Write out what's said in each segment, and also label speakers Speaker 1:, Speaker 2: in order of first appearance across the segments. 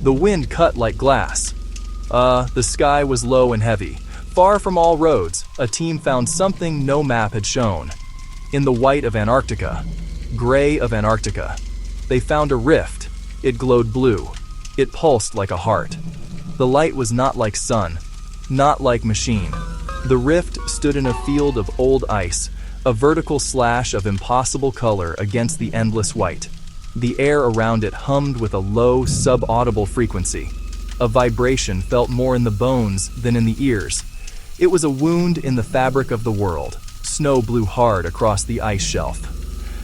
Speaker 1: The wind cut like glass. The sky was low and heavy. Far from all roads, a team found something no map had shown. In the white of Antarctica, gray of Antarctica, they found a rift. It glowed blue. It pulsed like a heart. The light was not like sun, not like machine. The rift stood in a field of old ice, a vertical slash of impossible color against the endless white. The air around it hummed with a low, subaudible frequency. A vibration felt more in the bones than in the ears. It was a wound in the fabric of the world. Snow blew hard across the ice shelf.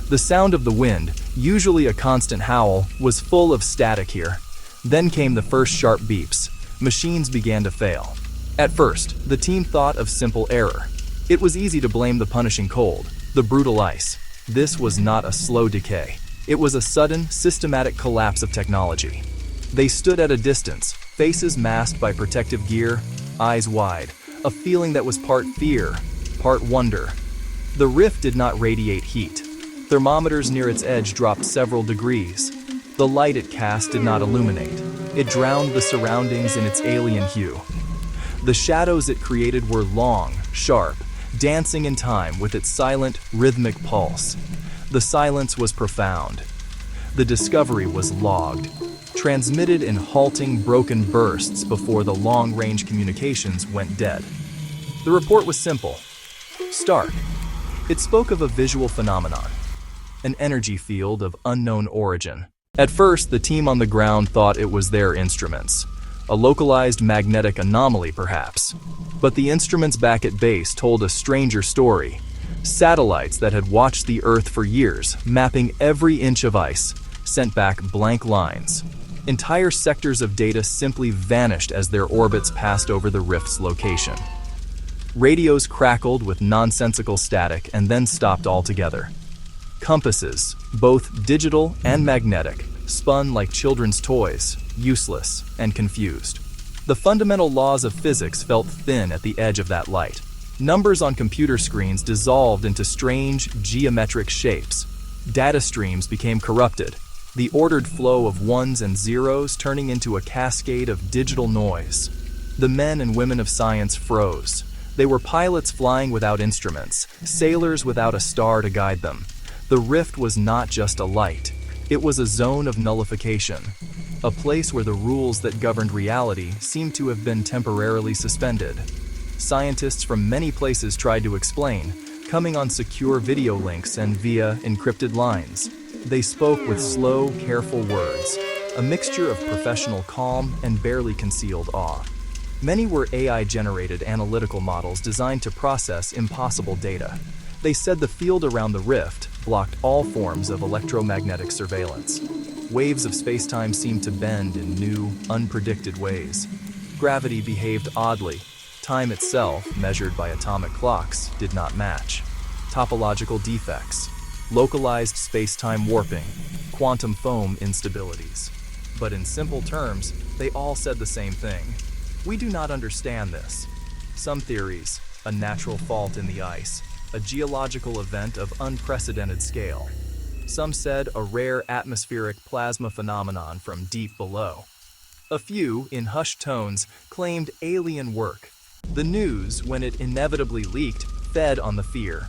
Speaker 1: The sound of the wind, usually a constant howl, was full of static here. Then came the first sharp beeps. Machines began to fail. At first, the team thought of simple error. It was easy to blame the punishing cold, the brutal ice. This was not a slow decay. It was a sudden, systematic collapse of technology. They stood at a distance, faces masked by protective gear, eyes wide, a feeling that was part fear, part wonder. The rift did not radiate heat. Thermometers near its edge dropped several degrees. The light it cast did not illuminate. It drowned the surroundings in its alien hue. The shadows it created were long, sharp, dancing in time with its silent, rhythmic pulse. The silence was profound. The discovery was logged, transmitted in halting, broken bursts before the long-range communications went dead. The report was simple, stark. It spoke of a visual phenomenon, an energy field of unknown origin. At first, the team on the ground thought it was their instruments, a localized magnetic anomaly perhaps. But the instruments back at base told a stranger story. Satellites that had watched the Earth for years, mapping every inch of ice, sent back blank lines. Entire sectors of data simply vanished as their orbits passed over the rift's location. Radios crackled with nonsensical static and then stopped altogether. Compasses, both digital and magnetic, spun like children's toys, useless and confused. The fundamental laws of physics felt thin at the edge of that light. Numbers on computer screens dissolved into strange, geometric shapes. Data streams became corrupted, the ordered flow of ones and zeros turning into a cascade of digital noise. The men and women of science froze. They were pilots flying without instruments, sailors without a star to guide them. The rift was not just a light. It was a zone of nullification, a place where the rules that governed reality seemed to have been temporarily suspended. Scientists from many places tried to explain, coming on secure video links and via encrypted lines. They spoke with slow, careful words, a mixture of professional calm and barely concealed awe. Many were AI-generated analytical models designed to process impossible data. They said the field around the rift blocked all forms of electromagnetic surveillance. Waves of space-time seemed to bend in new, unpredicted ways. Gravity behaved oddly. Time itself, measured by atomic clocks, did not match. Topological defects, localized space-time warping, quantum foam instabilities. But in simple terms, they all said the same thing. We do not understand this. Some theories, a natural fault in the ice, a geological event of unprecedented scale. Some said a rare atmospheric plasma phenomenon from deep below. A few, in hushed tones, claimed alien work. The news, when it inevitably leaked, fed on the fear.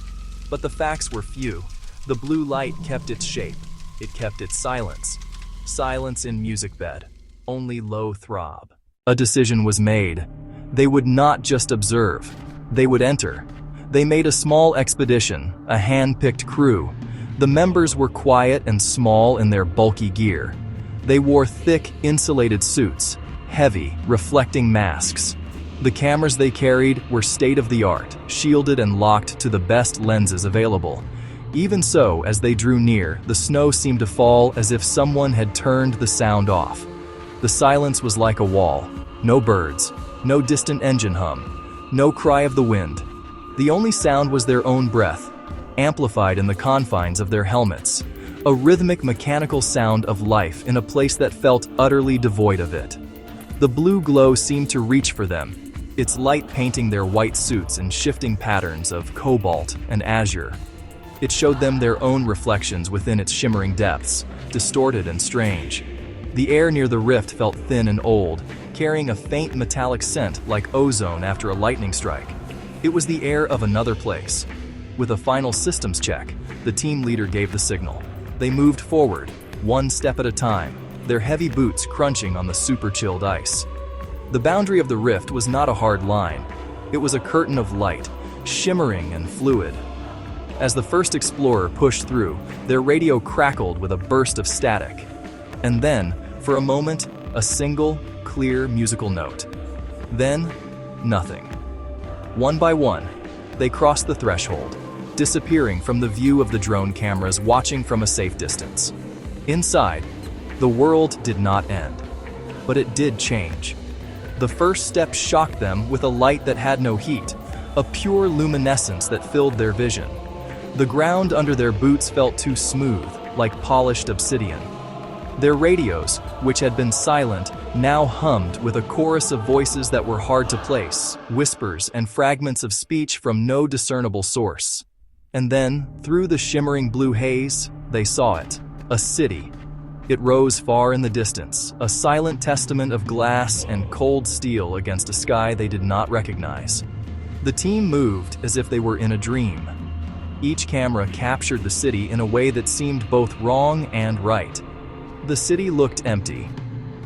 Speaker 1: But the facts were few. The blue light kept its shape. It kept its silence. Silence in music bed. Only low throb. A decision was made. They would not just observe. They would enter. They made a small expedition, a hand-picked crew. The members were quiet and small in their bulky gear. They wore thick, insulated suits, heavy, reflecting masks. The cameras they carried were state-of-the-art, shielded and locked to the best lenses available. Even so, as they drew near, the snow seemed to fall as if someone had turned the sound off. The silence was like a wall. No birds, no distant engine hum, no cry of the wind. The only sound was their own breath, amplified in the confines of their helmets. A rhythmic, mechanical sound of life in a place that felt utterly devoid of it. The blue glow seemed to reach for them, its light painting their white suits in shifting patterns of cobalt and azure. It showed them their own reflections within its shimmering depths, distorted and strange. The air near the rift felt thin and old, carrying a faint metallic scent like ozone after a lightning strike. It was the air of another place. With a final systems check, the team leader gave the signal. They moved forward, one step at a time, their heavy boots crunching on the super-chilled ice. The boundary of the rift was not a hard line. It was a curtain of light, shimmering and fluid. As the first explorer pushed through, their radio crackled with a burst of static. And then, for a moment, a single, clear musical note. Then, nothing. One by one, they crossed the threshold, disappearing from the view of the drone cameras watching from a safe distance. Inside, the world did not end, but it did change. The first step shocked them with a light that had no heat, a pure luminescence that filled their vision. The ground under their boots felt too smooth, like polished obsidian. Their radios, which had been silent, now hummed with a chorus of voices that were hard to place, whispers and fragments of speech from no discernible source. And then, through the shimmering blue haze, they saw it, a city. It rose far in the distance, a silent testament of glass and cold steel against a sky they did not recognize. The team moved as if they were in a dream. Each camera captured the city in a way that seemed both wrong and right. The city looked empty.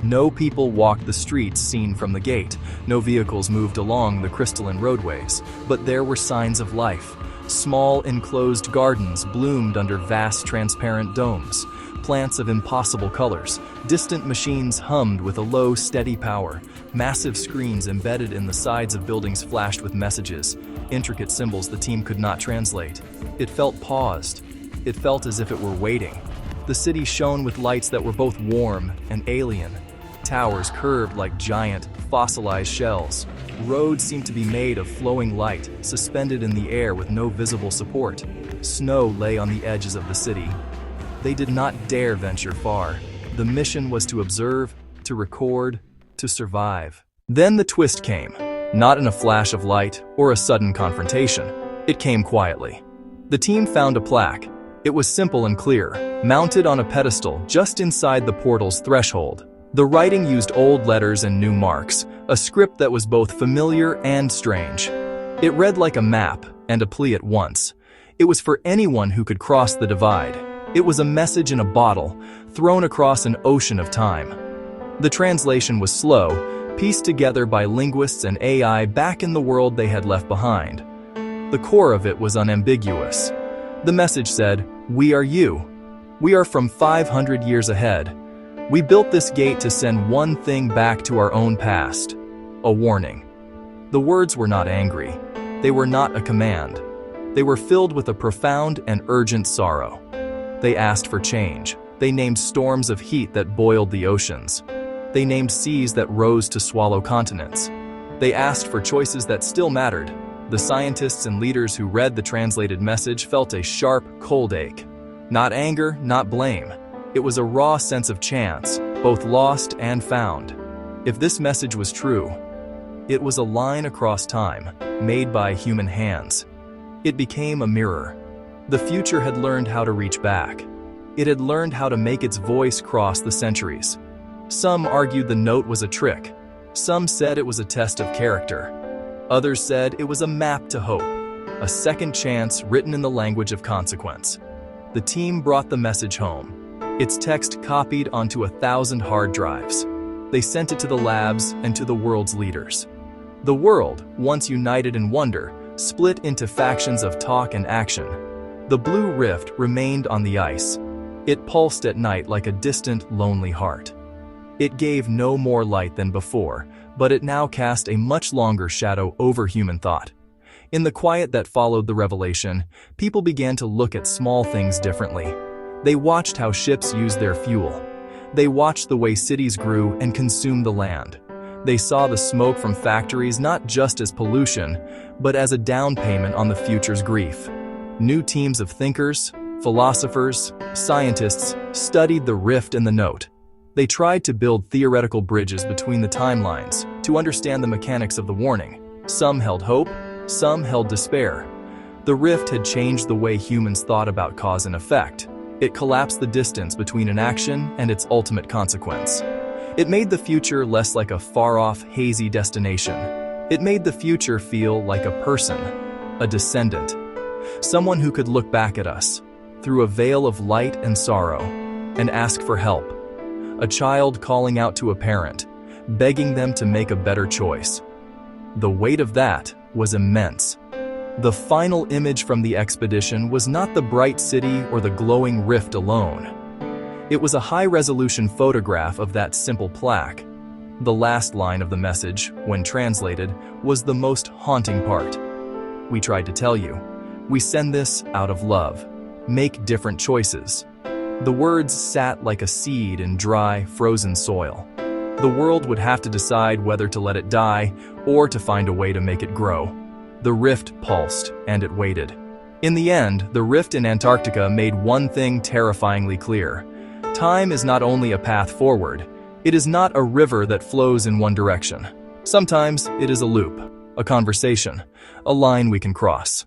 Speaker 1: No people walked the streets seen from the gate, no vehicles moved along the crystalline roadways, but there were signs of life. Small enclosed gardens bloomed under vast transparent domes, plants of impossible colors, distant machines hummed with a low, steady power, massive screens embedded in the sides of buildings flashed with messages, intricate symbols the team could not translate. It felt paused. It felt as if it were waiting. The city shone with lights that were both warm and alien. Towers curved like giant, fossilized shells. Roads seemed to be made of flowing light, suspended in the air with no visible support. Snow lay on the edges of the city. They did not dare venture far. The mission was to observe, to record, to survive. Then the twist came, not in a flash of light or a sudden confrontation. It came quietly. The team found a plaque. It was simple and clear, mounted on a pedestal just inside the portal's threshold. The writing used old letters and new marks, a script that was both familiar and strange. It read like a map and a plea at once. It was for anyone who could cross the divide. It was a message in a bottle, thrown across an ocean of time. The translation was slow, pieced together by linguists and AI back in the world they had left behind. The core of it was unambiguous. The message said, "We are you. We are from 500 years ahead. We built this gate to send one thing back to our own past. A warning." The words were not angry. They were not a command. They were filled with a profound and urgent sorrow. They asked for change. They named storms of heat that boiled the oceans. They named seas that rose to swallow continents. They asked for choices that still mattered. The scientists and leaders who read the translated message felt a sharp, cold ache. Not anger, not blame. It was a raw sense of chance, both lost and found. If this message was true, it was a line across time, made by human hands. It became a mirror. The future had learned how to reach back. It had learned how to make its voice cross the centuries. Some argued the note was a trick. Some said it was a test of character. Others said it was a map to hope, a second chance written in the language of consequence. The team brought the message home, its text copied onto 1,000 hard drives. They sent it to the labs and to the world's leaders. The world, once united in wonder, split into factions of talk and action. The blue rift remained on the ice. It pulsed at night like a distant, lonely heart. It gave no more light than before, but it now cast a much longer shadow over human thought. In the quiet that followed the revelation, people began to look at small things differently. They watched how ships used their fuel. They watched the way cities grew and consumed the land. They saw the smoke from factories not just as pollution, but as a down payment on the future's grief. New teams of thinkers, philosophers, scientists studied the rift and the note. They tried to build theoretical bridges between the timelines to understand the mechanics of the warning. Some held hope, some held despair. The rift had changed the way humans thought about cause and effect. It collapsed the distance between an action and its ultimate consequence. It made the future less like a far-off, hazy destination. It made the future feel like a person, a descendant, someone who could look back at us through a veil of light and sorrow and ask for help. A child calling out to a parent, begging them to make a better choice. The weight of that was immense. The final image from the expedition was not the bright city or the glowing rift alone. It was a high-resolution photograph of that simple plaque. The last line of the message, when translated, was the most haunting part. We tried to tell you, we send this out of love. Make different choices. The words sat like a seed in dry, frozen soil. The world would have to decide whether to let it die or to find a way to make it grow. The rift pulsed, and it waited. In the end, the rift in Antarctica made one thing terrifyingly clear. Time is not only a path forward, it is not a river that flows in one direction. Sometimes it is a loop, a conversation, a line we can cross.